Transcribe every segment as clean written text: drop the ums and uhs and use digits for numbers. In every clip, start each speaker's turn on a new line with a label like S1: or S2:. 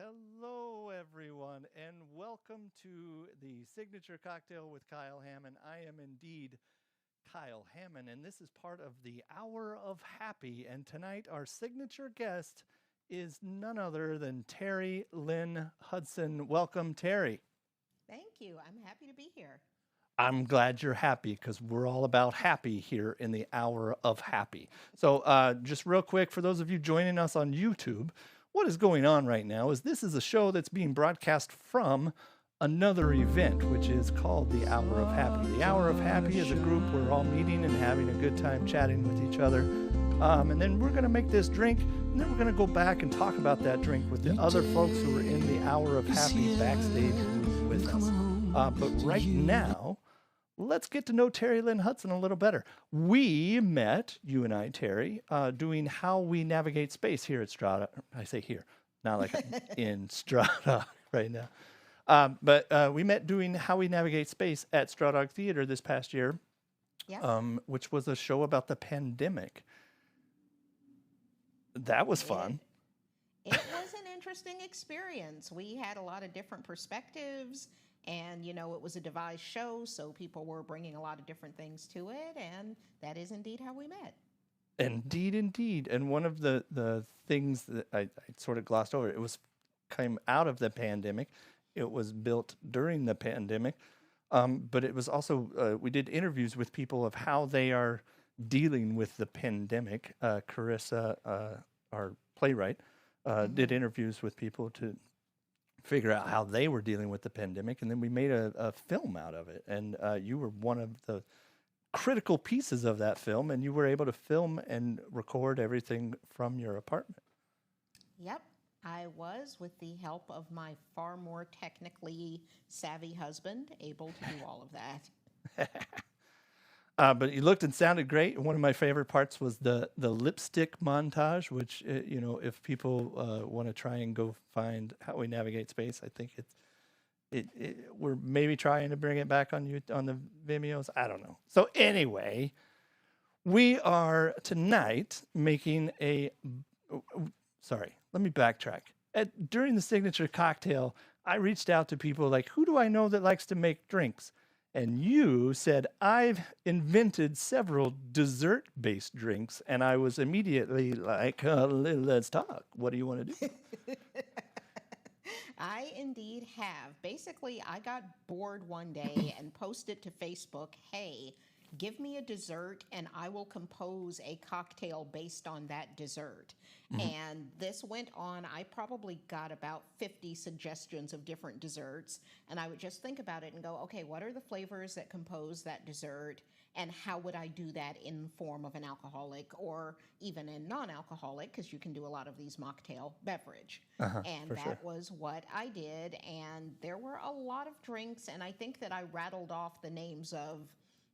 S1: Hello, everyone, and welcome to the Signature Cocktail with Kyle Hamman. I am indeed Kyle Hamman, and this is part of the Hour of Happy. And tonight, our signature guest is none other than Terri, Lynne, Hudson. Welcome, Terri.
S2: Thank you. I'm happy to be here.
S1: I'm glad you're happy because we're all about happy here in the Hour of Happy. So, just real quick, for those of you joining us on YouTube, what is going on right now is this is a show that's being broadcast from another event, which is called the Hour of Happy. The Hour of Happy is a group where we're all meeting and having a good time chatting with each other. And then we're going to make this drink, and then we're going to go back and talk about that drink with the other folks who are in the Hour of Happy backstage with us. But right now, let's get to know Terri Lynne Hudson a little better. We met, you and I, Terri, doing How We Navigate Space here at Strata. I say here, not like I'm in Strata right now. But we met doing How We Navigate Space at Stradog Theater this past year, which was a show about the pandemic. That was fun.
S2: It was an interesting experience. We had a lot of different perspectives. And, you know, it was a devised show, so people were bringing a lot of different things to it, and that is indeed how we met.
S1: Indeed, indeed. And one of the things that I sort of glossed over, came out of the pandemic. It was built during the pandemic. But it was also, we did interviews with people of how they are dealing with the pandemic. Carissa, our playwright, did interviews with people to figure out how they were dealing with the pandemic, and then we made a film out of it. And you were one of the critical pieces of that film, and you were able to film and record everything from your apartment.
S2: Yep, I was, with the help of my far more technically savvy husband, able to do all of that.
S1: But you looked and sounded great. One of my favorite parts was the lipstick montage, which, if people want to try and go find How We Navigate Space, I think we're maybe trying to bring it back on the Vimeos. I don't know. So anyway, we are tonight making sorry, let me backtrack. During the Signature Cocktail, I reached out to people like, who do I know that likes to make drinks? And you said, I've invented several dessert-based drinks. And I was immediately like, let's talk. What do you want to do?
S2: I indeed have. Basically, I got bored one day and posted to Facebook, hey, give me a dessert and I will compose a cocktail based on that dessert. And this went on. I probably got about 50 suggestions of different desserts. And I would just think about it and go, okay, what are the flavors that compose that dessert? And how would I do that in form of an alcoholic or even in non-alcoholic? Because you can do a lot of these mocktail beverage. And that was what I did. And there were a lot of drinks. And I think that I rattled off the names of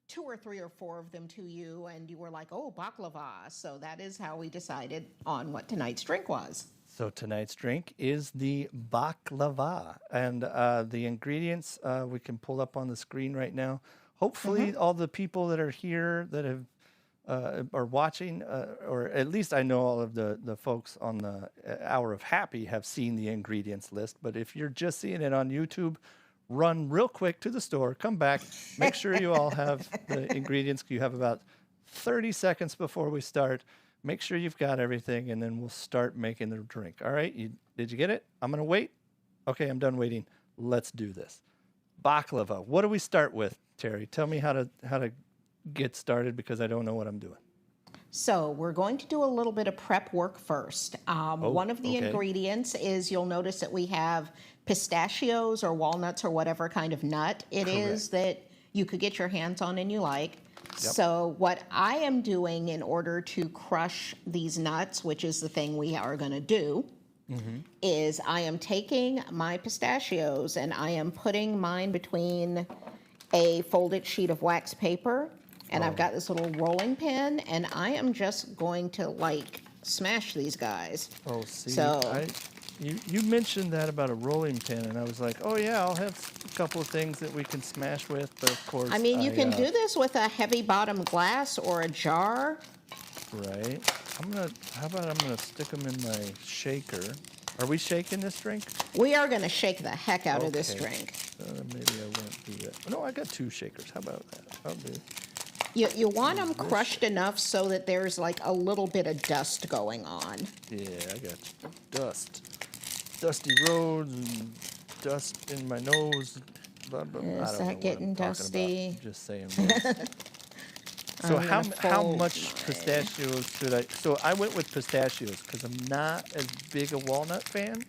S2: 2 or 3 or 4 of them to you, and you were like, oh, baklava. So that is how we decided on what tonight's drink was.
S1: So tonight's drink is the baklava. And the ingredients we can pull up on the screen right now. Hopefully all the people that are here that are watching, or at least I know all of the folks on the Hour of Happy have seen the ingredients list. But if you're just seeing it on YouTube, run real quick to the store, come back, make sure you all have the ingredients. You have about 30 seconds before we start. Make sure you've got everything, and then we'll start making the drink. All right? Did you get it? I'm going to wait. Okay, I'm done waiting. Let's do this. Baklava. What do we start with, Terri? Tell me how to get started because I don't know what I'm doing.
S2: So we're going to do a little bit of prep work first. One of the ingredients is, you'll notice that we have pistachios or walnuts or whatever kind of nut it is that you could get your hands on and you like. So what I am doing in order to crush these nuts, which is the thing we are going to do, is I am taking my pistachios and I am putting mine between a folded sheet of wax paper, and I've got this little rolling pin, and I am just going to smash these guys.
S1: Oh, see, so you mentioned that about a rolling pin, and I was like, oh yeah, I'll have a couple of things that we can smash with, but of course,
S2: I mean, you can do this with a heavy bottom glass or a jar.
S1: Right. How about I'm gonna stick them in my shaker. Are we shaking this drink?
S2: We are going to shake the heck out of this
S1: Okay.
S2: drink.
S1: Maybe I won't do that. No, I got 2 shakers. How about that? I'll do.
S2: You want them crushed enough so that there's like a little bit of dust going on.
S1: Yeah, I got dust. Dusty roads and dust in my nose. Blah, blah, blah. I
S2: Is
S1: don't know
S2: that
S1: what
S2: getting
S1: I'm talking
S2: dusty?
S1: about. Just saying. So
S2: I'm
S1: how
S2: gonna
S1: how
S2: fold
S1: much
S2: mine.
S1: pistachios should I? So I went with pistachios because I'm not as big a walnut fan.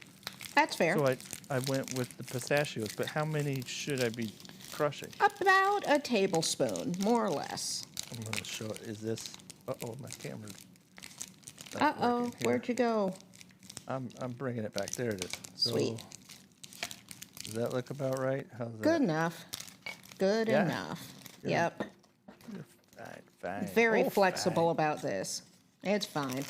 S2: That's fair.
S1: So I went with the pistachios. But how many should I be crushing?
S2: About a tablespoon, more or less.
S1: I'm gonna show. Is this? Uh-oh, my camera's not
S2: Uh-oh,
S1: working here.
S2: where'd you go?
S1: I'm bringing it back. There it is. So,
S2: Sweet.
S1: does that look about right? How's that?
S2: Good enough. Good
S1: Yeah.
S2: enough.
S1: Good.
S2: Yep.
S1: Fine.
S2: Very
S1: Oh,
S2: flexible
S1: fine.
S2: about this. It's fine.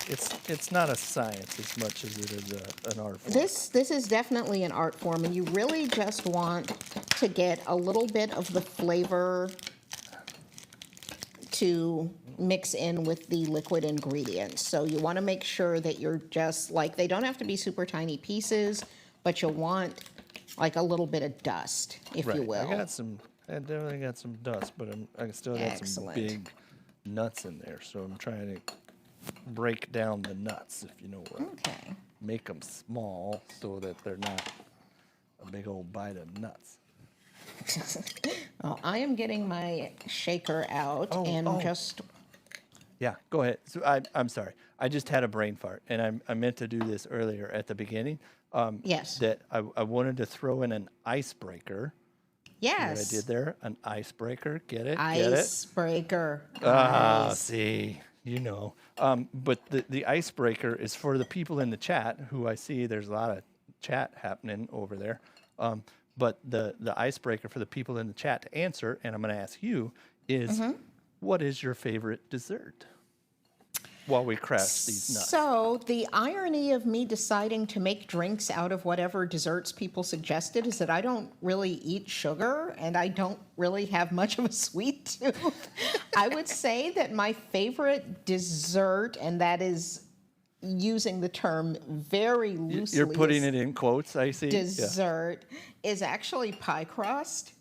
S1: It's not a science as much as it is an art form.
S2: This is definitely an art form, and you really just want to get a little bit of the flavor to mix in with the liquid ingredients. So you want to make sure that you're just like, they don't have to be super tiny pieces, but you want like a little bit of dust, if you will.
S1: I definitely got some dust, but I still got some
S2: Excellent.
S1: big nuts in there. So I'm trying to break down the nuts, if you know what.
S2: Okay.
S1: Make them small so that they're not a big old bite of nuts.
S2: Well, I am getting my shaker out and just
S1: Yeah, go ahead. So I'm sorry. I just had a brain fart, and I meant to do this earlier at the beginning.
S2: Yes.
S1: That I wanted to throw in an icebreaker. See what
S2: yes.
S1: I did there? An icebreaker. Get it? Get it?
S2: Icebreaker.
S1: Ah,
S2: Nice.
S1: see, you know. But the icebreaker is for the people in the chat who I see there's a lot of chat happening over there. But the icebreaker for the people in the chat to answer, and I'm going to ask you, is what is your favorite dessert? While we crash these nuts.
S2: So the irony of me deciding to make drinks out of whatever desserts people suggested is that I don't really eat sugar and I don't really have much of a sweet tooth. I would say that my favorite dessert, and that is using the term very loosely,
S1: You're putting
S2: is
S1: it in quotes, I see. Yeah.
S2: dessert, is actually pie crust.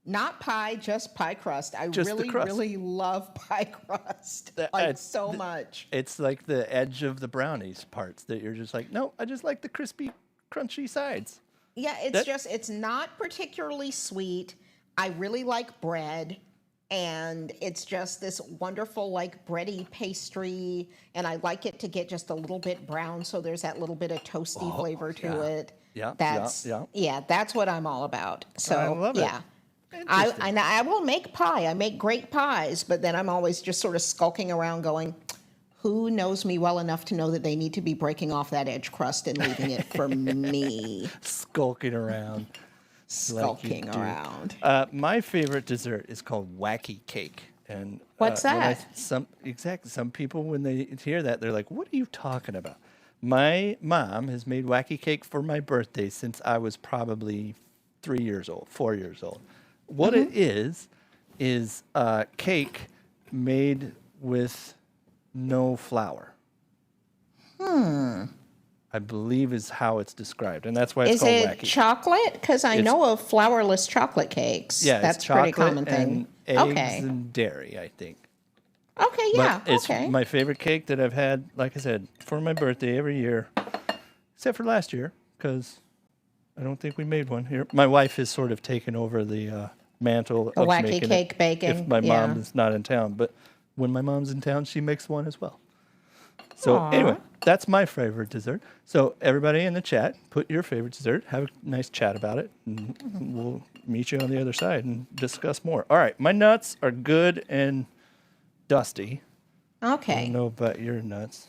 S2: Not pie, just pie crust. I
S1: Just the
S2: really,
S1: crust.
S2: really love pie crust. Like so much.
S1: It's like the edge of the brownies parts that you're just like, no, I just like the crispy, crunchy sides.
S2: Yeah, it's not particularly sweet. I really like bread, and it's just this wonderful, like, bready pastry, and I like it to get just a little bit brown, so there's that little bit of toasty flavor to it.
S1: Yeah,
S2: That's,
S1: yeah.
S2: That's what I'm all about. So,
S1: I love it.
S2: yeah. I will make pie. I make great pies, but then I'm always just sort of skulking around going, who knows me well enough to know that they need to be breaking off that edge crust and leaving it for me?
S1: Skulking around.
S2: Skulking
S1: do.
S2: around.
S1: My favorite dessert is called wacky cake. And
S2: What's
S1: when
S2: that?
S1: Some people, when they hear that, they're like, what are you talking about? My mom has made wacky cake for my birthday since I was probably 4 years old. What it is cake made with no flour. I believe is how it's described, and that's why it's
S2: Is
S1: called
S2: it
S1: wacky.
S2: chocolate? Because I know of flourless chocolate cakes.
S1: Yeah,
S2: That's
S1: it's
S2: a pretty
S1: chocolate
S2: common thing.
S1: and eggs
S2: Okay.
S1: and dairy, I think.
S2: Okay, yeah,
S1: But it's
S2: okay.
S1: my favorite cake that I've had, like I said, for my birthday every year, except for last year, because I don't think we made one here. My wife has sort of taken over the mantle
S2: The
S1: of
S2: wacky
S1: making
S2: cake
S1: it
S2: baking,
S1: if my
S2: yeah.
S1: mom is not in town. But when my mom's in town, she makes one as well. So anyway, that's my favorite dessert. So everybody in the chat, put your favorite dessert, have a nice chat about it, and we'll meet you on the other side and discuss more. All right, my nuts are good and dusty. I
S2: Okay.
S1: don't know about your nuts.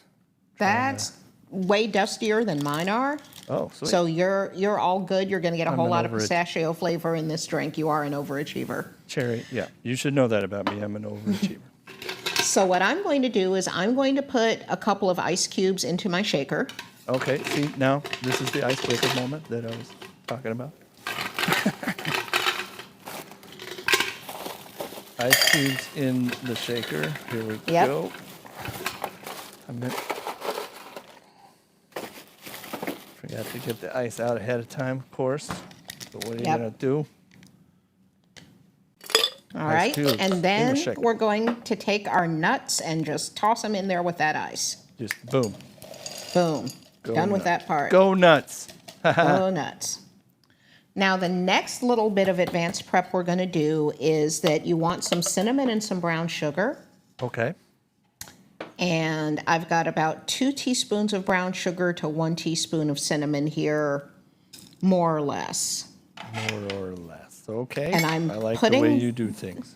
S2: That's way dustier than mine are.
S1: Oh, sweet.
S2: So you're all good. You're going to get a whole
S1: an
S2: lot of
S1: overach-
S2: pistachio flavor in this drink. You are an overachiever.
S1: Cherry, yeah. You should know that about me. I'm an overachiever.
S2: So what I'm going to do is I'm going to put a couple of ice cubes into my shaker.
S1: Okay, see, now this is the icebreaker moment that I was talking about. Ice cubes in the shaker. Here we
S2: Yep.
S1: go. I meant Got to get the ice out ahead of time, of course. So what are you
S2: Yep.
S1: going to do?
S2: All
S1: Ice
S2: right,
S1: cubes in
S2: and
S1: the
S2: then
S1: shaker.
S2: we're going to take our nuts and just toss them in there with that ice.
S1: Just boom.
S2: Boom.
S1: Go
S2: Done with
S1: nuts.
S2: that part.
S1: Go nuts.
S2: Go nuts. Now, the next little bit of advanced prep we're going to do is that you want some cinnamon and some brown sugar.
S1: Okay.
S2: And I've got about 2 teaspoons of brown sugar to 1 teaspoon of cinnamon here, more or less.
S1: More or less. Okay.
S2: And I'm
S1: I like the way
S2: putting-
S1: you do things.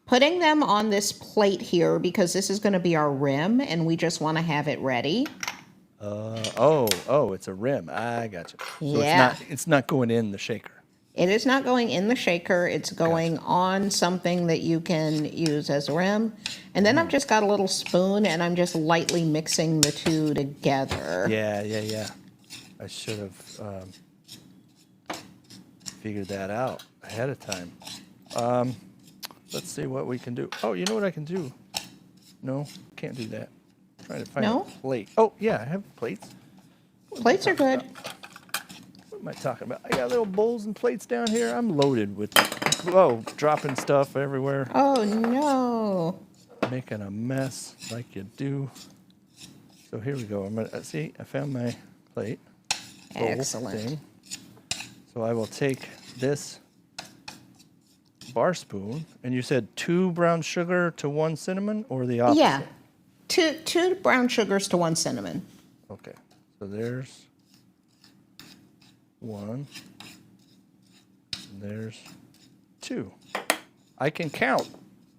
S2: Putting them on this plate here because this is going to be our rim and we just want to have it ready.
S1: It's a rim. I got you. So
S2: Yeah.
S1: it's not going in the shaker.
S2: It is not going in the shaker. It's going on something that you can use as a rim. And then I've just got a little spoon and I'm just lightly mixing the two together.
S1: Yeah. I should have figured that out ahead of time. Let's see what we can do. Oh, you know what I can do? No, can't do that. I'm trying to find
S2: No?
S1: a plate. Oh, yeah, I have plates.
S2: Plates are good.
S1: What am I talking about? I got little bowls and plates down here. I'm loaded with, dropping stuff everywhere.
S2: Oh, no.
S1: Making a mess like you do. So here we go. I'm gonna see. I found my plate. bowl
S2: Excellent.
S1: thing. So I will take this bar spoon, and you said 2 brown sugar to 1 cinnamon, or the opposite?
S2: Yeah. Two brown sugars to 1 cinnamon.
S1: Okay. So there's 1. And there's 2. I can count.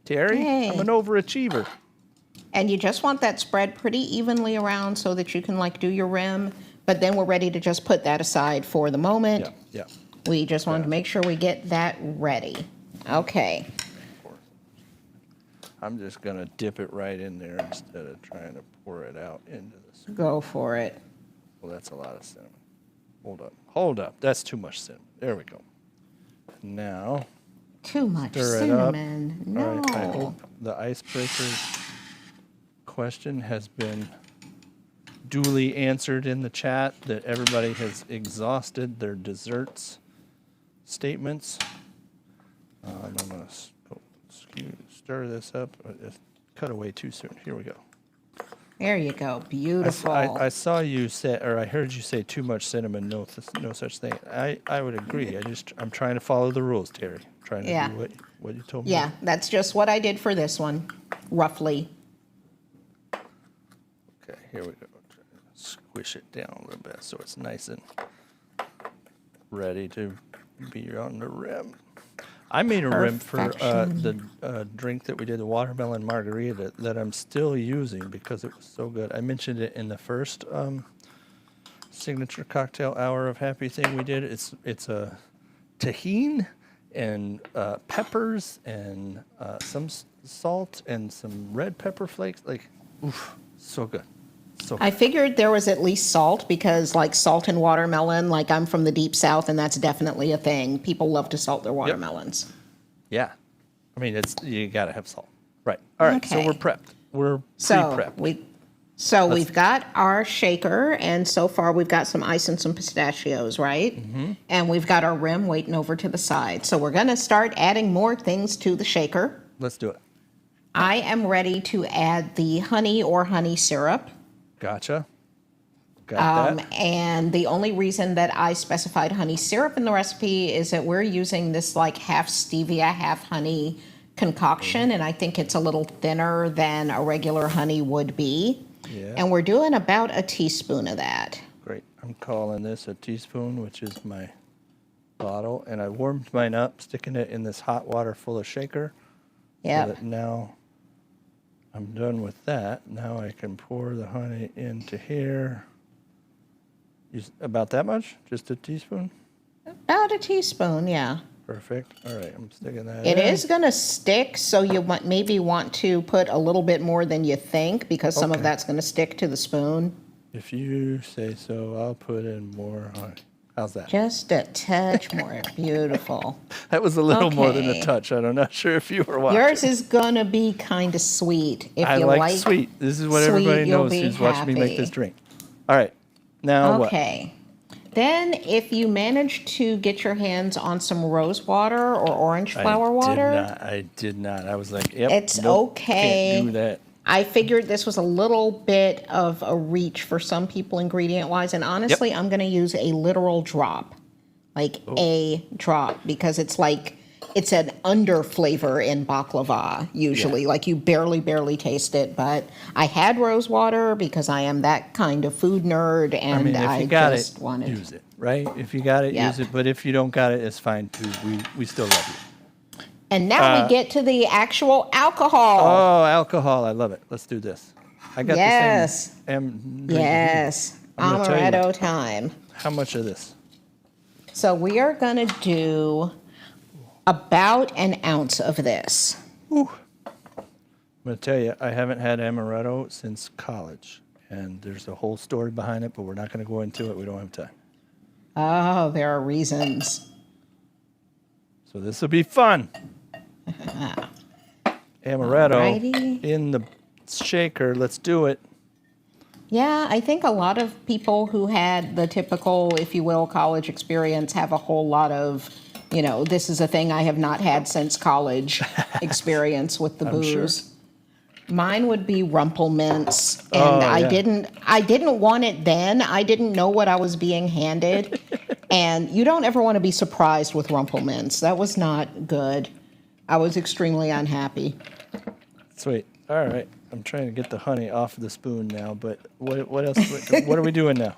S1: Terry, I'm an overachiever.
S2: And you just want that spread pretty evenly around so that you can do your rim, but then we're ready to just put that aside for the moment.
S1: Yeah.
S2: We just wanted to make sure we get that ready. Okay.
S1: I'm just going to dip it right in there instead of trying to pour it out into this.
S2: Go for it.
S1: Well, that's a lot of cinnamon. Hold up. That's too much cinnamon. There we go. Now,
S2: Too much
S1: stir it up.
S2: cinnamon.
S1: All
S2: No.
S1: right, I hope the icebreaker question has been duly answered in the chat, that everybody has exhausted their desserts statements. I'm going to stir this up. It's cut away too soon. Here we go.
S2: There you go. Beautiful.
S1: I saw you say, or I heard you say too much cinnamon. No such thing. I would agree. I'm trying to follow the rules, Terry. I'm trying to do what you told me.
S2: Yeah, that's just what I did for this one, roughly.
S1: Okay, here we go. Squish it down a little bit so it's nice and ready to be on the rim. I made a rim for the drink that we did, the watermelon margarita, that I'm still using because it was so good. I mentioned it in the first signature cocktail hour of happy thing we did. It's a tahini and peppers and some salt and some red pepper flakes. So good. So
S2: I figured there was at least salt because, salt and watermelon, I'm from the deep south, and that's definitely a thing. People love to salt their watermelons.
S1: yeah, I mean you got to have salt, right? All right, so
S2: Okay.
S1: we're prepped. We're pre-prepped.
S2: We've got our shaker, and so far we've got some ice and some pistachios, right? Mm-hmm. And we've got our rim waiting over to the side. So we're going to start adding more things to the shaker.
S1: Let's do it.
S2: I am ready to add the honey or honey syrup.
S1: Gotcha. Got that.
S2: And the only reason that I specified honey syrup in the recipe is that we're using this half stevia, half honey concoction, and I think it's a little thinner than a regular honey would be.
S1: Yeah.
S2: And we're doing about a teaspoon of that.
S1: Great. I'm calling this a teaspoon, which is my bottle, and I warmed mine up, sticking it in this hot water full of shaker.
S2: Yeah.
S1: So that now I'm done with that. Now I can pour the honey into here. About that much? Just a teaspoon?
S2: About a teaspoon, yeah.
S1: Perfect. All right, I'm sticking that
S2: It
S1: in.
S2: is going to stick, so you maybe want to put a little bit more than you think because some of
S1: Okay.
S2: that's going to stick to the spoon.
S1: If you say so, I'll put in more honey. How's that?
S2: Just a touch more. Beautiful.
S1: That was a little more than a
S2: Okay.
S1: touch. I'm not sure if you were watching.
S2: Yours is going to be kind of sweet. If
S1: I
S2: you
S1: like sweet. This is what everybody
S2: sweet, you'll
S1: knows
S2: be
S1: who's watching me make this
S2: happy.
S1: drink. All right. Now what?
S2: Okay. Then, if you manage to get your hands on some rose water or orange flower water,
S1: I did not. I was like, yep,
S2: it's
S1: nope,
S2: okay.
S1: can't do that.
S2: I figured this was a little bit of a reach for some people ingredient-wise, and honestly, I'm going to use a literal drop, like a drop, because it's like, it's an under flavor in baklava, usually. Like, you barely taste it, but I had rose water because I am that kind of food nerd, and
S1: I mean, if you got
S2: just
S1: it,
S2: wanted...
S1: use it, right? If you got it, use it. But if you don't got it, it's fine, too. We still love you.
S2: And now we get to the actual alcohol.
S1: Oh, alcohol. I love it. Let's do this. I got the same.
S2: Yes. Amaretto time.
S1: How much of this?
S2: So we are going to do about an ounce of this.
S1: Ooh. I'm going to tell you, I haven't had amaretto since college. And there's a whole story behind it, but we're not going to go into it. We don't have time.
S2: Oh, there are reasons.
S1: So this will be fun. Amaretto
S2: Alrighty.
S1: in the shaker. Let's do it.
S2: Yeah, I think a lot of people who had the typical, if you will, college experience have a whole lot of, this is a thing I have not had since college experience with the booze. Sure. Mine would be Rumple Mints, and I didn't want it then. I didn't know what I was being handed, and you don't ever want to be surprised with Rumple Mints. That was not good. I was extremely unhappy.
S1: Sweet. All right. I'm trying to get the honey off of the spoon now, but what else? What are we doing now?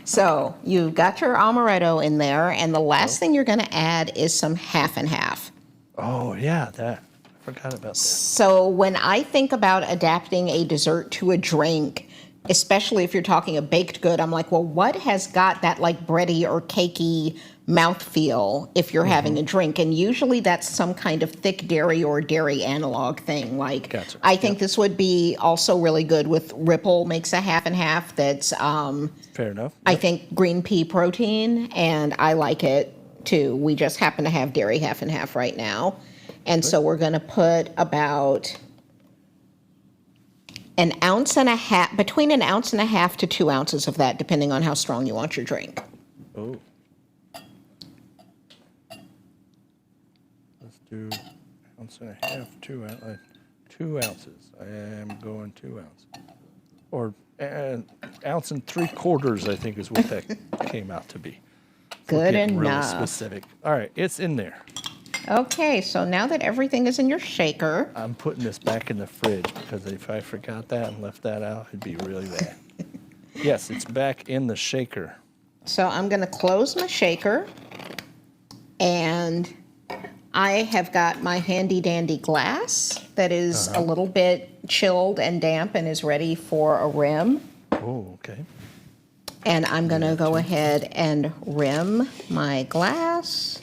S2: So you've got your amaretto in there, and the last thing you're going to add is some half and half.
S1: Oh, yeah, that. I forgot about that.
S2: So when I think about adapting a dessert to a drink, especially if you're talking a baked good, I'm like, well, what has got that like bready or cakey mouthfeel if you're having a drink? And usually that's some kind of thick dairy or dairy analog thing. Like,
S1: gotcha.
S2: I think this would be also really good with Ripple makes a half and half that's
S1: fair enough.
S2: I think green pea protein, and I like it too. We just happen to have dairy half and half right now. And so we're going to put about an ounce and a half, between an ounce and a half to 2 ounces of that, depending on how strong you want your drink.
S1: Oh. Let's do ounce and a half, 2 ounces. I am going 2 ounces. Or ounce and 3/4, I think is what that came out to be.
S2: Good
S1: enough.
S2: enough.
S1: Really specific. All right, it's in there.
S2: Okay, so now that everything is in your shaker.
S1: I'm putting this back in the fridge because if I forgot that and left that out, it'd be really bad. Yes, it's back in the shaker.
S2: So I'm going to close my shaker, and I have got my handy dandy glass that is a little bit chilled and damp and is ready for a rim.
S1: Oh, okay.
S2: And I'm going to go ahead and rim my glass.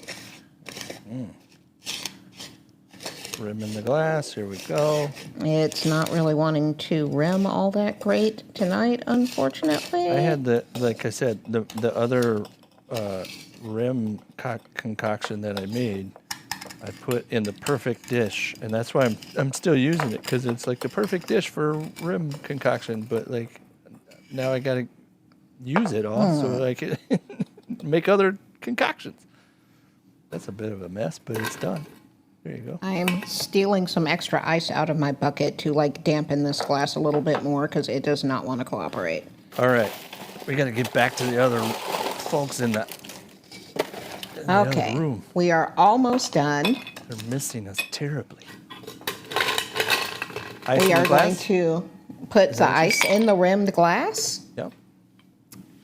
S1: Rim in the glass. Here we go.
S2: It's not really wanting to rim all that great tonight, unfortunately.
S1: I had like I said, the other rim concoction that I made, I put in the perfect dish, and that's why I'm still using it, because it's like the perfect dish for rim concoction. But like now I got to use it all so I can make other concoctions. That's a bit of a mess, but it's done. There you go.
S2: I'm stealing some extra ice out of my bucket to like dampen this glass a little bit more because it does not want to cooperate.
S1: All right. We got to get back to the other folks in the other room.
S2: We are almost done.
S1: They're missing us terribly.
S2: We are going to put the ice in the rimmed glass.
S1: Yep.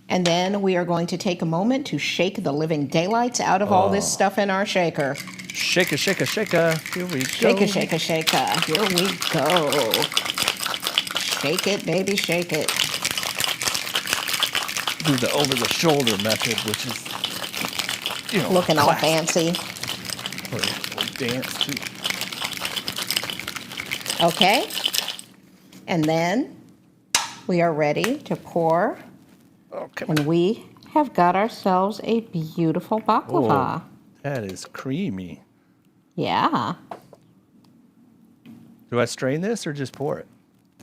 S2: And then we are going to take a moment to shake the living daylights out of all this stuff in our shaker.
S1: Shaker, shaker, shaker. Here we go.
S2: Shaker, shaker, shaker. Here we go. Shake it, baby, shake it.
S1: Do the over-the-shoulder method, which is,
S2: looking all
S1: classic.
S2: fancy.
S1: Or dance, too.
S2: Okay. And then we are ready to pour.
S1: Okay.
S2: And we have got ourselves a beautiful baklava.
S1: Oh, that is creamy.
S2: Yeah.
S1: Do I strain this or just pour it?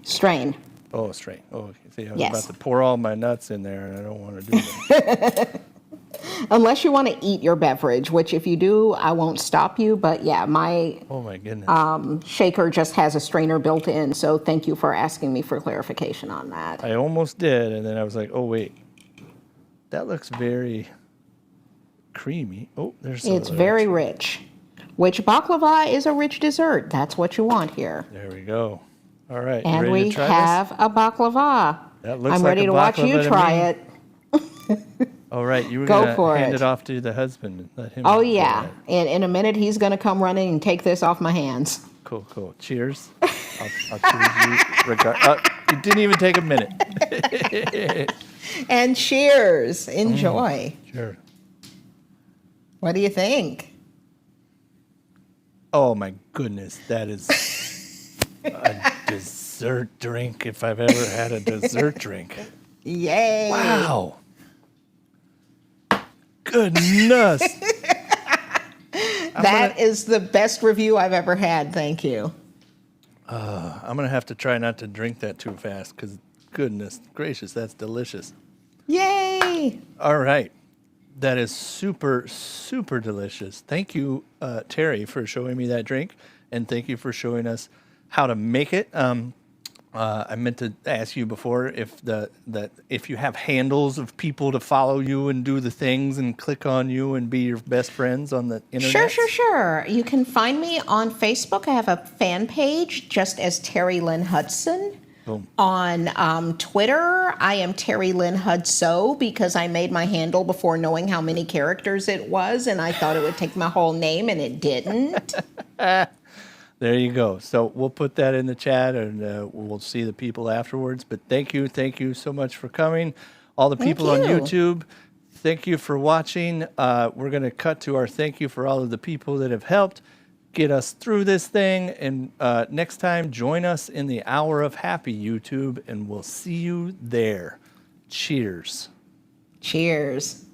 S2: Strain.
S1: Oh, strain. Oh, okay. See, I was
S2: Yes.
S1: about to pour all my nuts in there, and I don't want to do that.
S2: Unless you want to eat your beverage, which if you do, I won't stop you. But yeah, my
S1: Oh my goodness.
S2: shaker just has a strainer built in. So thank you for asking me for clarification on that.
S1: I almost did, and then I was like, oh wait, that looks very creamy. Oh, there's some
S2: It's
S1: of the
S2: very rich, which baklava is a rich dessert. That's what you want here.
S1: There we go. All right, you
S2: And
S1: ready
S2: we
S1: to try
S2: have a baklava.
S1: That looks
S2: I'm
S1: like
S2: ready
S1: a
S2: to watch
S1: baklava
S2: you
S1: to
S2: try
S1: me.
S2: it.
S1: this? All right, you were
S2: Go
S1: gonna
S2: for
S1: hand
S2: it.
S1: it off to the husband and let him.
S2: Oh
S1: do
S2: yeah,
S1: that.
S2: and in a minute he's gonna come running and take this off my hands.
S1: Cool, cool. Cheers. I'll choose you. It didn't even take a minute.
S2: And cheers. Enjoy.
S1: Sure.
S2: What do you think?
S1: Oh my goodness, that is a dessert drink if I've ever had a dessert drink.
S2: Yay.
S1: Wow. Goodness.
S2: That is the best review I've ever had. Thank you.
S1: I'm going to have to try not to drink that too fast because goodness gracious, that's delicious.
S2: Yay.
S1: All right. That is super, super delicious. Thank you, Terri, for showing me that drink. And thank you for showing us how to make it. I meant to ask you before if you have handles of people to follow you and do the things and click on you and be your best friends on the internet.
S2: Sure. You can find me on Facebook. I have a fan page just as Terri Lynne Hudson.
S1: Boom.
S2: On Twitter, I am Terri Lynne Hudso because I made my handle before knowing how many characters it was, and I thought it would take my whole name, and it didn't.
S1: There you go. So we'll put that in the chat, and we'll see the people afterwards. But thank you so much for coming. All the people on
S2: you.
S1: YouTube, thank you for watching. We're going to cut to our thank you for all of the people that have helped get us through this thing. And next time, join us in the Hour of Happy YouTube, and we'll see you there. Cheers.
S2: Cheers.